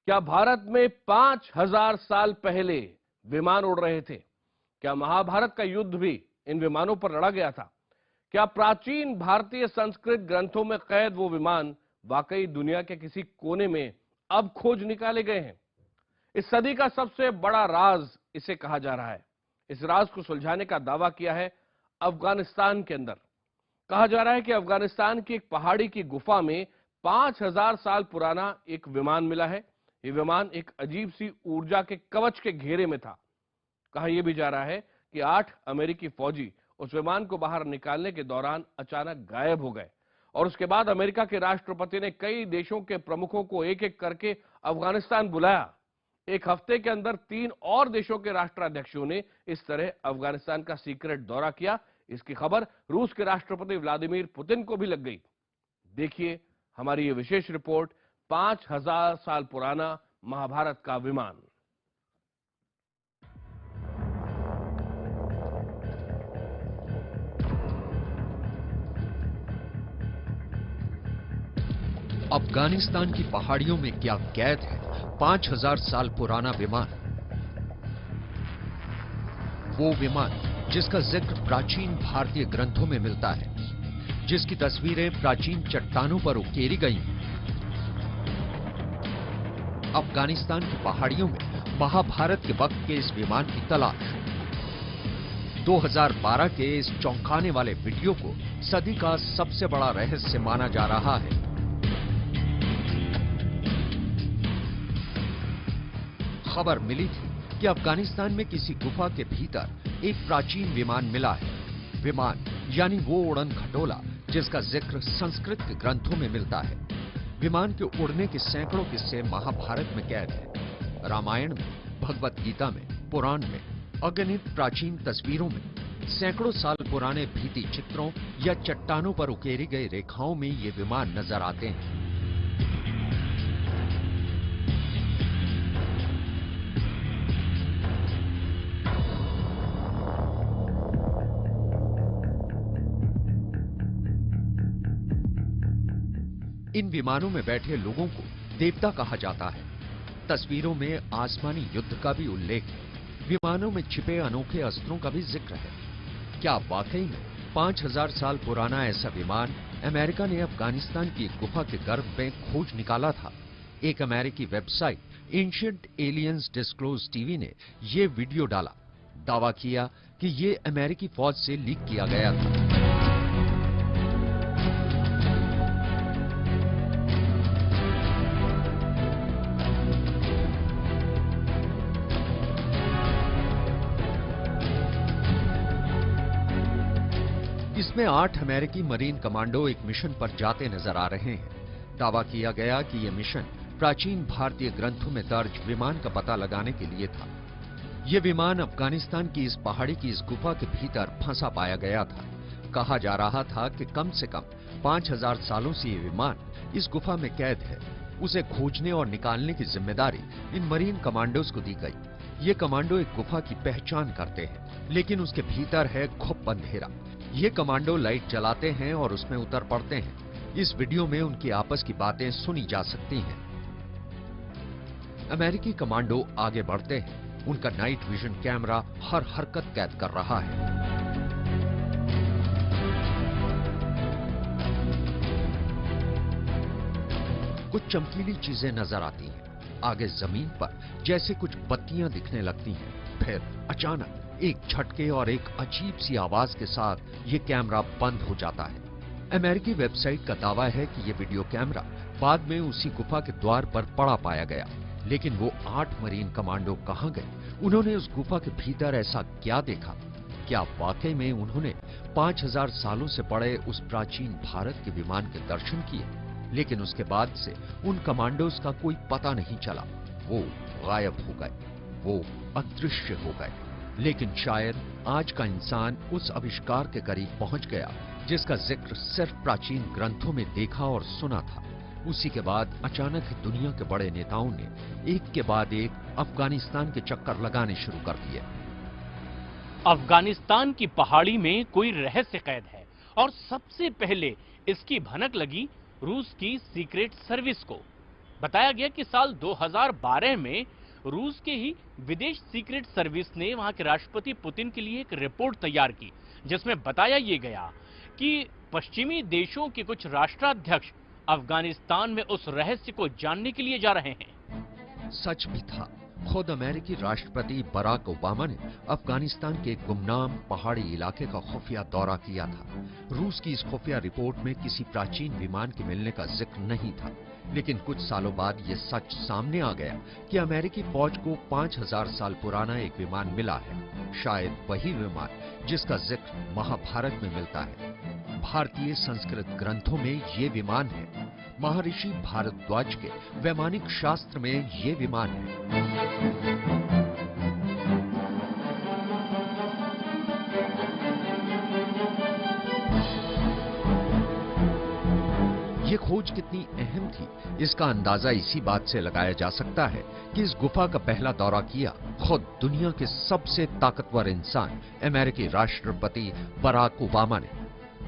क्या भारत में 5000 साल पहले विमान उड़ रहे थे? क्या महाभारत का युद्ध भी इन विमानों पर लड़ा गया था? क्या प्राचीन भारतीय संस्कृत ग्रंथों में कैद वो विमान वाकई दुनिया के किसी कोने में अब खोज निकाले गए हैं? इस सदी का सबसे बड़ा राज इसे कहा जा रहा है। इस राज को सुलझाने का दावा किया है अफगानिस्तान के अंदर। कहा जा रहा है कि अफगानिस्तान की एक पहाड़ी की गुफा में 5000 साल पुराना एक विमान मिला है। ये विमान एक अजीब सी ऊर्जा के कवच के घेरे में था। कहा यह भी जा रहा है कि 8 अमेरिकी फौजी उस विमान को बाहर निकालने के दौरान अचानक गायब हो गए और उसके बाद अमेरिका के राष्ट्रपति ने कई देशों के प्रमुखों को एक एक करके अफगानिस्तान बुलाया। एक हफ्ते के अंदर 3 और देशों के राष्ट्राध्यक्षों ने इस तरह अफगानिस्तान का सीक्रेट दौरा किया। इसकी खबर रूस के राष्ट्रपति व्लादिमीर पुतिन को भी लग गई। देखिए हमारी ये विशेष रिपोर्ट, 5000 साल पुराना महाभारत का विमान। अफगानिस्तान की पहाड़ियों में क्या कैद है 5000 साल पुराना विमान? वो विमान जिसका जिक्र प्राचीन भारतीय ग्रंथों में मिलता है, जिसकी तस्वीरें प्राचीन चट्टानों पर उकेरी गई। अफगानिस्तान की पहाड़ियों में महाभारत के वक्त के इस विमान की तलाश। 2012 के इस चौंकाने वाले वीडियो को सदी का सबसे बड़ा रहस्य माना जा रहा है। खबर मिली थी कि अफगानिस्तान में किसी गुफा के भीतर एक प्राचीन विमान मिला है। विमान यानी वो उड़न खटोला जिसका जिक्र संस्कृत के ग्रंथों में मिलता है। विमान के उड़ने के सैकड़ों किस्से महाभारत में कैद हैं। रामायण में, भगवत गीता में, पुराण में, अगणित प्राचीन तस्वीरों में, सैकड़ों साल पुराने भित्ति चित्रों या चट्टानों पर उकेरी गई रेखाओं में ये विमान नजर आते हैं। इन विमानों में बैठे लोगों को देवता कहा जाता है। तस्वीरों में आसमानी युद्ध का भी उल्लेख है। विमानों में छिपे अनोखे अस्त्रों का भी जिक्र है। क्या वाकई में 5000 साल पुराना ऐसा विमान अमेरिका ने अफगानिस्तान की एक गुफा के गर्भ में खोज निकाला था? एक अमेरिकी website ancient aliens disclose TV ने यह वीडियो डाला। दावा किया कि यह अमेरिकी फौज से लीक किया गया था। इसमें 8 अमेरिकी मरीन कमांडो एक मिशन पर जाते नजर आ रहे हैं। दावा किया गया कि यह मिशन प्राचीन भारतीय ग्रंथों में दर्ज विमान का पता लगाने के लिए था। यह विमान अफगानिस्तान की इस पहाड़ी की इस गुफा के भीतर फंसा पाया गया था। कहा जा रहा था कि कम से कम 5000 सालों से यह विमान इस गुफा में कैद है। उसे खोजने और निकालने की जिम्मेदारी इन मरीन कमांडोज को दी गई। ये कमांडो एक गुफा की पहचान करते हैं, लेकिन उसके भीतर है घुप अंधेरा। ये कमांडो लाइट जलाते हैं और उसमें उतर पड़ते हैं। इस वीडियो में उनकी आपस की बातें सुनी जा सकती हैं। अमेरिकी कमांडो आगे बढ़ते हैं। उनका नाइट विजन कैमरा हर हरकत कैद कर रहा है। कुछ चमकीली चीजें नजर आती हैं। आगे जमीन पर जैसे कुछ बत्तियां दिखने लगती हैं। फिर अचानक एक झटके और एक अजीब सी आवाज के साथ ये कैमरा बंद हो जाता है। अमेरिकी वेबसाइट का दावा है कि ये वीडियो कैमरा बाद में उसी गुफा के द्वार पर पड़ा पाया गया। लेकिन वो 8 मरीन कमांडो कहां गए? उन्होंने उस गुफा के भीतर ऐसा क्या देखा? क्या वाकई में उन्होंने 5000 सालों से पड़े उस प्राचीन भारत के विमान के दर्शन किए? लेकिन उसके बाद से उन कमांडोज का कोई पता नहीं चला। वो गायब हो गए, वो अदृश्य हो गए। लेकिन शायद आज का इंसान उस आविष्कार के करीब पहुंच गया जिसका जिक्र सिर्फ प्राचीन ग्रंथों में देखा और सुना था। उसी के बाद अचानक ही दुनिया के बड़े नेताओं ने एक के बाद एक अफगानिस्तान के चक्कर लगाने शुरू कर दिए। अफगानिस्तान की पहाड़ी में कोई रहस्य कैद है और सबसे पहले इसकी भनक लगी रूस की सीक्रेट सर्विस को। बताया गया कि साल 2012 में रूस के ही विदेश सीक्रेट सर्विस ने वहां के राष्ट्रपति पुतिन के लिए एक रिपोर्ट तैयार की, जिसमें बताया ये गया कि पश्चिमी देशों के कुछ राष्ट्राध्यक्ष अफगानिस्तान में उस रहस्य को जानने के लिए जा रहे हैं। सच भी था। खुद अमेरिकी राष्ट्रपति बराक ओबामा ने अफगानिस्तान के गुमनाम पहाड़ी इलाके का खुफिया दौरा किया था। रूस की इस खुफिया रिपोर्ट में किसी प्राचीन विमान के मिलने का जिक्र नहीं था, लेकिन कुछ सालों बाद यह सच सामने आ गया कि अमेरिकी फौज को 5000 साल पुराना एक विमान मिला है, शायद वही विमान जिसका जिक्र महाभारत में मिलता है। भारतीय संस्कृत ग्रंथों में ये विमान है। महर्षि भारद्वाज के वैमानिक शास्त्र में ये विमान है। ये खोज कितनी अहम थी, इसका अंदाजा इसी बात से लगाया जा सकता है कि इस गुफा का पहला दौरा किया खुद दुनिया के सबसे ताकतवर इंसान अमेरिकी राष्ट्रपति बराक ओबामा ने।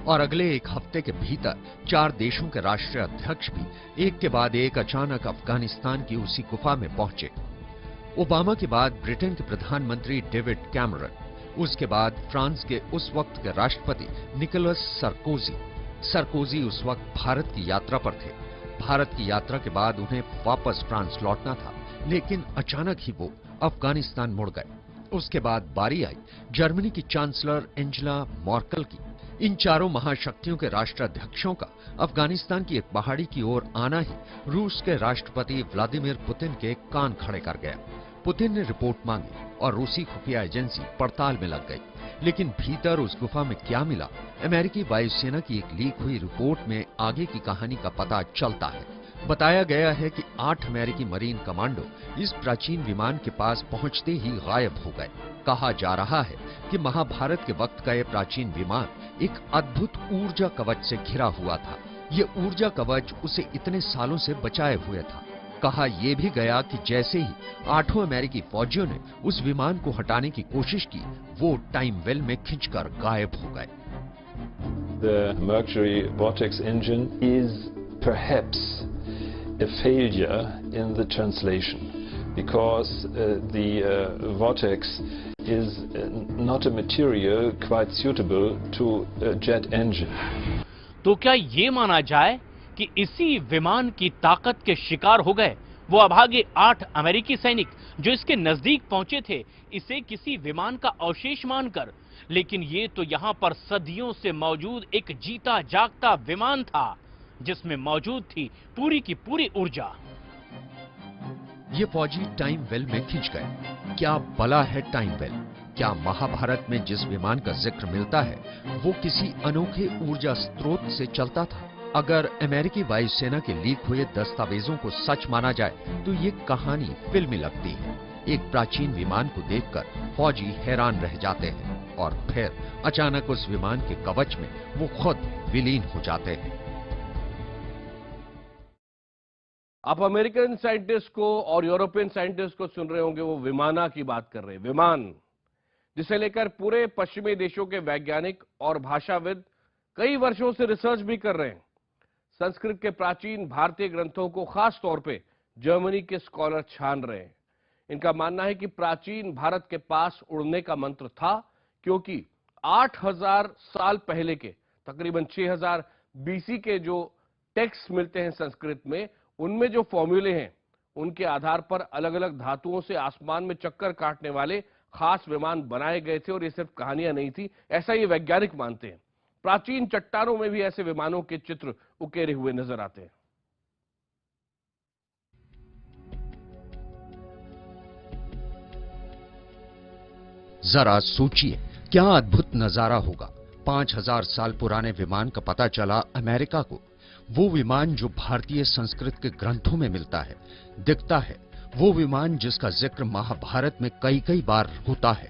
और अगले एक हफ्ते के भीतर 4 देशों के राष्ट्रीय अध्यक्ष भी एक के बाद एक अचानक अफगानिस्तान की उसी गुफा में पहुंचे। ओबामा के बाद ब्रिटेन के प्रधानमंत्री डेविड कैमरन, उसके बाद फ्रांस के उस वक्त के राष्ट्रपति निकोलस सरकोजी उस वक्त भारत की यात्रा पर थे। भारत की यात्रा के बाद उन्हें वापस फ्रांस लौटना था, लेकिन अचानक ही वो अफगानिस्तान मुड़ गए। उसके बाद बारी आई जर्मनी की चांसलर एंजेला मर्केल की। इन चारों महाशक्तियों के राष्ट्राध्यक्षों का अफगानिस्तान की एक पहाड़ी की ओर आना ही रूस के राष्ट्रपति व्लादिमीर पुतिन के कान खड़े कर गया। पुतिन ने रिपोर्ट मांगी और रूसी खुफिया एजेंसी पड़ताल में लग गई, लेकिन भीतर उस गुफा में क्या मिला, अमेरिकी वायुसेना की एक लीक हुई रिपोर्ट में आगे की कहानी का पता चलता है। बताया गया है कि 8 अमेरिकी मरीन कमांडो इस प्राचीन विमान के पास पहुंचते ही गायब हो गए। कहा जा रहा है कि महाभारत के वक्त का यह प्राचीन विमान एक अद्भुत ऊर्जा कवच से घिरा हुआ था। ये ऊर्जा कवच उसे इतने सालों से बचाए हुए था। कहा यह भी गया कि जैसे ही 8 अमेरिकी फौजियों ने उस विमान को हटाने की कोशिश की, वो टाइम वेल में खिंचकर गायब हो गए। The Mercury vortex engine is perhaps a failure in the translation because the vortex is not a material quite suitable to a jet engine. तो क्या ये माना जाए कि इसी विमान की ताकत के शिकार हो गए वो अभागे 8 अमेरिकी सैनिक जो इसके नजदीक पहुंचे थे, इसे किसी विमान का अवशेष मानकर? लेकिन ये तो यहां पर सदियों से मौजूद एक जीता जागता विमान था, जिसमें मौजूद थी पूरी की पूरी ऊर्जा। ये फौजी टाइम वेल में खिंच गए। क्या भला है टाइम वेल? क्या महाभारत में जिस विमान का जिक्र मिलता है वो किसी अनोखे ऊर्जा स्रोत से चलता था? अगर अमेरिकी वायुसेना के लीक हुए दस्तावेजों को सच माना जाए तो ये कहानी फिल्मी लगती है। एक प्राचीन विमान को देखकर फौजी हैरान रह जाते हैं और फिर अचानक उस विमान के कवच में वो खुद विलीन हो जाते हैं। आप अमेरिकन साइंटिस्ट को और यूरोपियन साइंटिस्ट को सुन रहे होंगे, वो विमाना की बात कर रहे हैं। विमान जिसे लेकर पूरे पश्चिमी देशों के वैज्ञानिक और भाषाविद कई वर्षों से रिसर्च भी कर रहे हैं। संस्कृत के प्राचीन भारतीय ग्रंथों को खास तौर पे जर्मनी के स्कॉलर छान रहे हैं। इनका मानना है कि प्राचीन भारत के पास उड़ने का मंत्र था, क्योंकि 8000 साल पहले के तकरीबन 6000 बीसी के जो टेक्स्ट मिलते हैं संस्कृत में, उनमें जो फॉर्मूले हैं उनके आधार पर अलग अलग धातुओं से आसमान में चक्कर काटने वाले खास विमान बनाए गए थे। और ये सिर्फ कहानियां नहीं थी, ऐसा ये वैज्ञानिक मानते हैं। प्राचीन चट्टानों में भी ऐसे विमानों के चित्र उकेरे हुए नजर आते हैं। जरा सोचिए, क्या अद्भुत नजारा होगा। 5000 साल पुराने विमान का पता चला अमेरिका को। वो विमान जो भारतीय संस्कृत के ग्रंथों में मिलता है, दिखता है। वो विमान जिसका जिक्र महाभारत में कई कई बार होता है।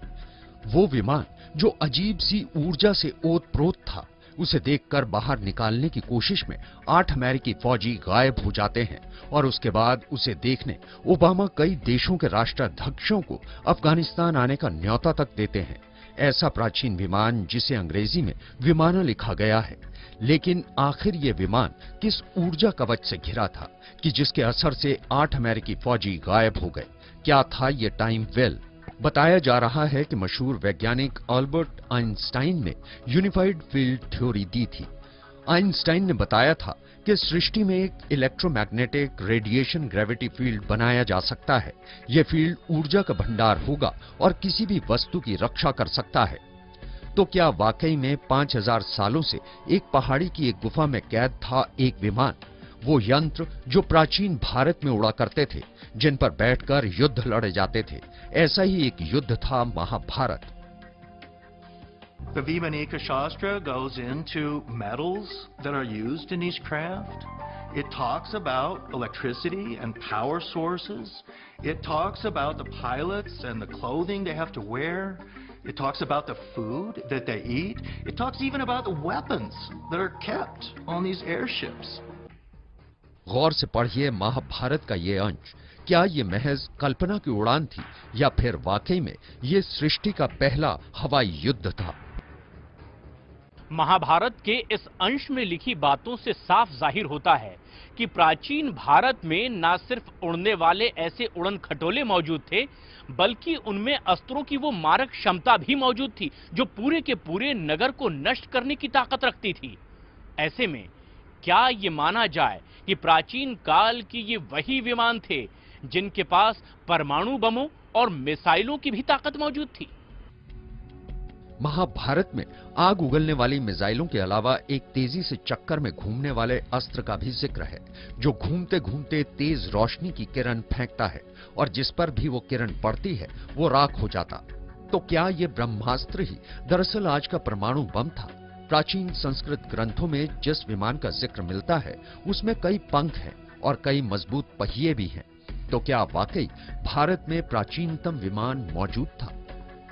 वो विमान जो अजीब सी ऊर्जा से ओतप्रोत था। उसे देखकर बाहर निकालने की कोशिश में 8 अमेरिकी फौजी गायब हो जाते हैं और उसके बाद उसे देखने ओबामा कई देशों के राष्ट्राध्यक्षों को अफगानिस्तान आने का न्योता तक देते हैं। ऐसा प्राचीन विमान जिसे अंग्रेजी में विमाना लिखा गया है। लेकिन आखिर ये विमान किस ऊर्जा कवच से घिरा था कि जिसके असर से 8 अमेरिकी फौजी गायब हो गए? क्या था ये टाइम वेल? बताया जा रहा है कि मशहूर वैज्ञानिक अल्बर्ट आइंस्टाइन ने यूनिफाइड फील्ड थ्योरी दी थी। आइंस्टाइन ने बताया था कि सृष्टि में एक इलेक्ट्रोमैग्नेटिक रेडिएशन ग्रेविटी फील्ड बनाया जा सकता है। यह फील्ड ऊर्जा का भंडार होगा और किसी भी वस्तु की रक्षा कर सकता है। तो क्या वाकई में 5000 सालों से एक पहाड़ी की एक गुफा में कैद था एक विमान, वो यंत्र जो प्राचीन भारत में उड़ा करते थे, जिन पर बैठकर युद्ध लड़े जाते थे? ऐसा ही एक युद्ध था Mahabharat. The Vimanika Shastra goes into metals that are used in these craft. It talks about electricity and power sources. It talks about the pilots and the clothing they have to wear. It talks about the food that they eat. It talks even about the weapons that are kept on these airships. गौर से पढ़िए महाभारत का ये अंश। क्या ये महज कल्पना की उड़ान थी या फिर वाकई में ये सृष्टि का पहला हवाई युद्ध था? महाभारत के इस अंश में लिखी बातों से साफ जाहिर होता है कि प्राचीन भारत में न सिर्फ उड़ने वाले ऐसे उड़न खटोले मौजूद थे, बल्कि उनमें अस्त्रों की वो मारक क्षमता भी मौजूद थी जो पूरे के पूरे नगर को नष्ट करने की ताकत रखती थी। ऐसे में क्या ये माना जाए कि प्राचीन काल की ये वही विमान थे जिनके पास परमाणु बमों और मिसाइलों की भी ताकत मौजूद थी? महाभारत में आग उगलने वाली मिसाइलों के अलावा एक तेजी से चक्कर में घूमने वाले अस्त्र का भी जिक्र है, जो घूमते घूमते तेज रोशनी की किरण फेंकता है और जिस पर भी वो किरण पड़ती है वो राख हो जाता। तो क्या ये ब्रह्मास्त्र ही दरअसल आज का परमाणु बम था? प्राचीन संस्कृत ग्रंथों में जिस विमान का जिक्र मिलता है उसमें कई पंख हैं और कई मजबूत पहिए भी हैं। तो क्या वाकई भारत में प्राचीनतम विमान मौजूद था?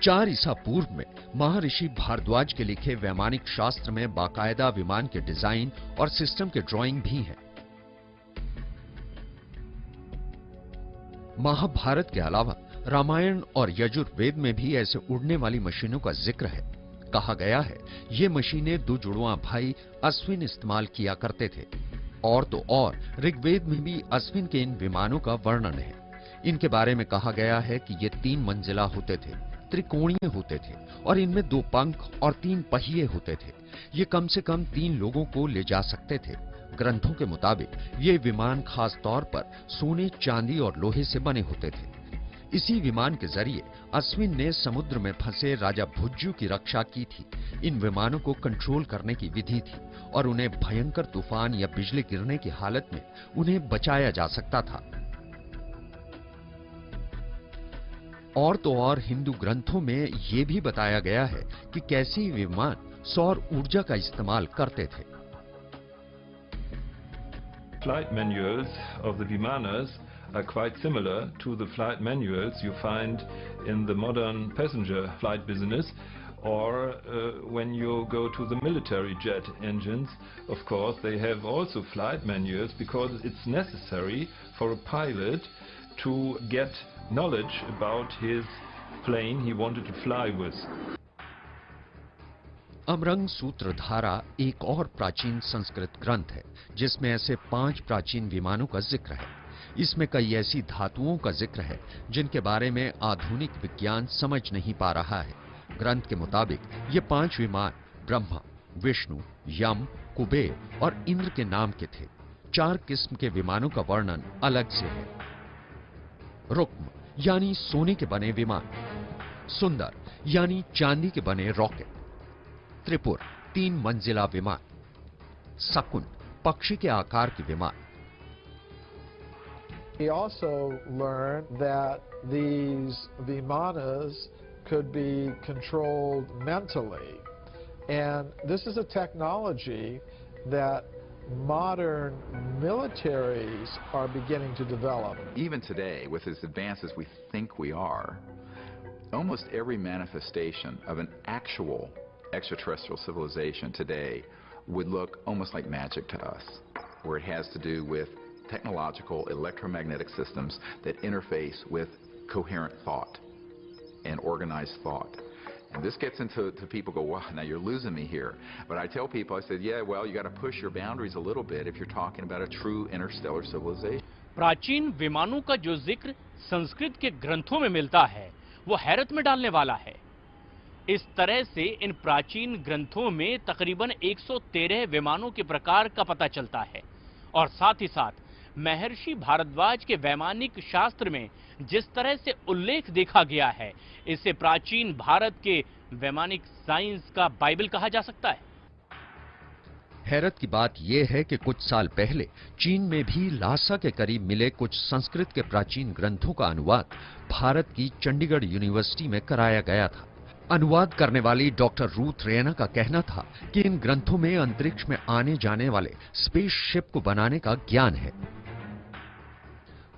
4 ईसा पूर्व में महर्षि भारद्वाज के लिखे वैमानिक शास्त्र में बाकायदा विमान के डिजाइन और सिस्टम के ड्राइंग भी हैं। महाभारत के अलावा रामायण और यजुर्वेद में भी ऐसे उड़ने वाली मशीनों का जिक्र है। कहा गया है ये मशीनें 2 जुड़वां भाई अश्विन इस्तेमाल किया करते थे। और तो और ऋग्वेद में भी अश्विन के इन विमानों का वर्णन है। इनके बारे में कहा गया है कि ये 3 मंजिला होते थे, त्रिकोणीय होते थे और इनमें 2 पंख और 3 पहिए होते थे। ये कम से कम 3 लोगों को ले जा सकते थे। ग्रंथों के मुताबिक ये विमान खास तौर पर सोने, चांदी और लोहे से बने होते थे। इसी विमान के जरिए अश्विन ने समुद्र में फंसे राजा भुज्जू की रक्षा की थी। इन विमानों को कंट्रोल करने की विधि थी और उन्हें भयंकर तूफान या बिजली गिरने की हालत में उन्हें बचाया जा सकता था। और तो और हिंदू ग्रंथों में यह भी बताया गया है कि कैसे विमान सौर ऊर्जा का इस्तेमाल करते थे। Flight manuals of the Vimanas are quite similar to the flight manuals you find in the modern passenger flight business, or when you go to the military jet engines. Of course, they have also flight manuals because it's necessary for a pilot to get knowledge about his plane he wanted to fly with. अमरंग सूत्रधारा एक और प्राचीन संस्कृत ग्रंथ है जिसमें ऐसे 5 प्राचीन विमानों का जिक्र है। इसमें कई ऐसी धातुओं का जिक्र है जिनके बारे में आधुनिक विज्ञान समझ नहीं पा रहा है। ग्रंथ के मुताबिक ये 5 विमान ब्रह्मा, विष्णु, यम, कुबेर और इंद्र के नाम के थे। 4 किस्म के विमानों का वर्णन अलग से है। रुक्म यानी सोने के बने विमान, सुंदर यानी चांदी के बने रॉकेट, त्रिपुर 3 मंजिला विमान, शकुन पक्षी के आकार के विमान। We also learned that these vimanas could be controlled mentally, and this is a technology that modern militaries are beginning to develop. Even today, with as advanced as we think we are, almost every manifestation of an actual extraterrestrial civilization today would look almost like magic to us, where it has to do with technological electromagnetic systems that interface with coherent thought and organized thought. And this gets into people go, wow, now you're losing me here. But I tell people, I said, yeah, well, you got to push your boundaries a little bit if you're talking about a true interstellar civilization. प्राचीन विमानों का जो जिक्र संस्कृत के ग्रंथों में मिलता है वो हैरत में डालने वाला है। इस तरह से इन प्राचीन ग्रंथों में तकरीबन 113 विमानों के प्रकार का पता चलता है और साथ ही साथ महर्षि भारद्वाज के वैमानिक शास्त्र में जिस तरह से उल्लेख देखा गया है, इसे प्राचीन भारत के वैमानिक साइंस का बाइबल कहा जा सकता है। हैरत की बात यह है कि कुछ साल पहले चीन में भी लासा के करीब मिले कुछ संस्कृत के प्राचीन ग्रंथों का अनुवाद भारत की चंडीगढ़ यूनिवर्सिटी में कराया गया था। अनुवाद करने वाली डॉक्टर रूथ रैना का कहना था कि इन ग्रंथों में अंतरिक्ष में आने जाने वाले स्पेसशिप को बनाने का ज्ञान है।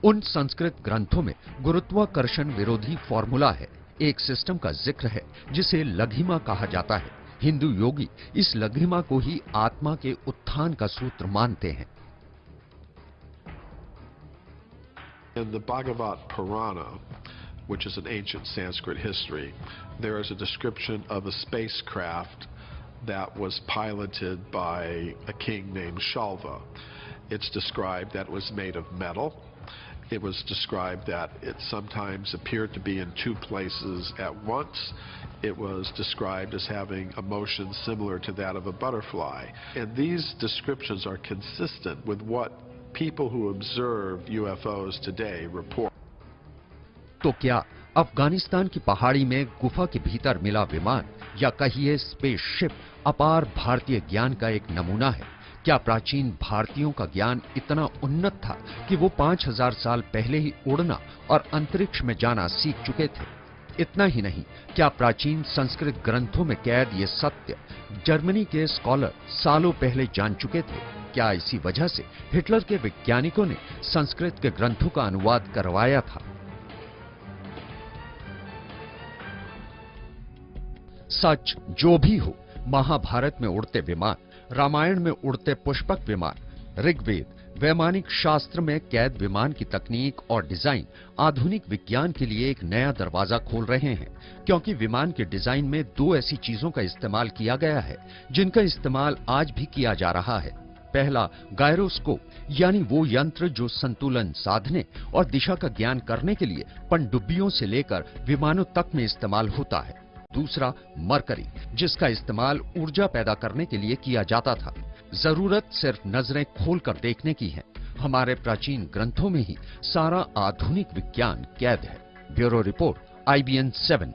उन संस्कृत ग्रंथों में गुरुत्वाकर्षण विरोधी फॉर्मूला है, एक सिस्टम का जिक्र है जिसे लघिमा कहा जाता है। हिंदू योगी इस लघिमा को ही आत्मा के उत्थान का सूत्र मानते हैं। In the Bhagavad Purana, which is an ancient Sanskrit history, there is a description of a spacecraft that was piloted by a king named Shalva. It's described that it was made of metal. It was described that it sometimes appeared to be in two places at once. It was described as having a motion similar to that of a butterfly. And these descriptions are consistent with what people who observe UFOs today report. तो क्या अफगानिस्तान की पहाड़ी में गुफा के भीतर मिला विमान या कहिए स्पेसशिप अपार भारतीय ज्ञान का एक नमूना है? क्या प्राचीन भारतीयों का ज्ञान इतना उन्नत था कि वो 5000 साल पहले ही उड़ना और अंतरिक्ष में जाना सीख चुके थे? इतना ही नहीं, क्या प्राचीन संस्कृत ग्रंथों में कैद ये सत्य जर्मनी के स्कॉलर सालों पहले जान चुके थे? क्या इसी वजह से हिटलर के वैज्ञानिकों ने संस्कृत के ग्रंथों का अनुवाद करवाया था? सच जो भी हो, महाभारत में उड़ते विमान, रामायण में उड़ते पुष्पक विमान, ऋग्वेद वैमानिक शास्त्र में कैद विमान की तकनीक और डिजाइन आधुनिक विज्ञान के लिए एक नया दरवाजा खोल रहे हैं, क्योंकि विमान के डिजाइन में दो ऐसी चीजों का इस्तेमाल किया गया है जिनका इस्तेमाल आज भी किया जा रहा है। पहला गायरोस्कोप, यानी वो यंत्र जो संतुलन साधने और दिशा का ज्ञान करने के लिए पनडुब्बियों से लेकर विमानों तक में इस्तेमाल होता है। दूसरा मरकरी, जिसका इस्तेमाल ऊर्जा पैदा करने के लिए किया जाता था। जरूरत सिर्फ नजरें खोलकर देखने की है। हमारे प्राचीन ग्रंथों में ही सारा आधुनिक विज्ञान कैद है। Bureau report, IBN 7।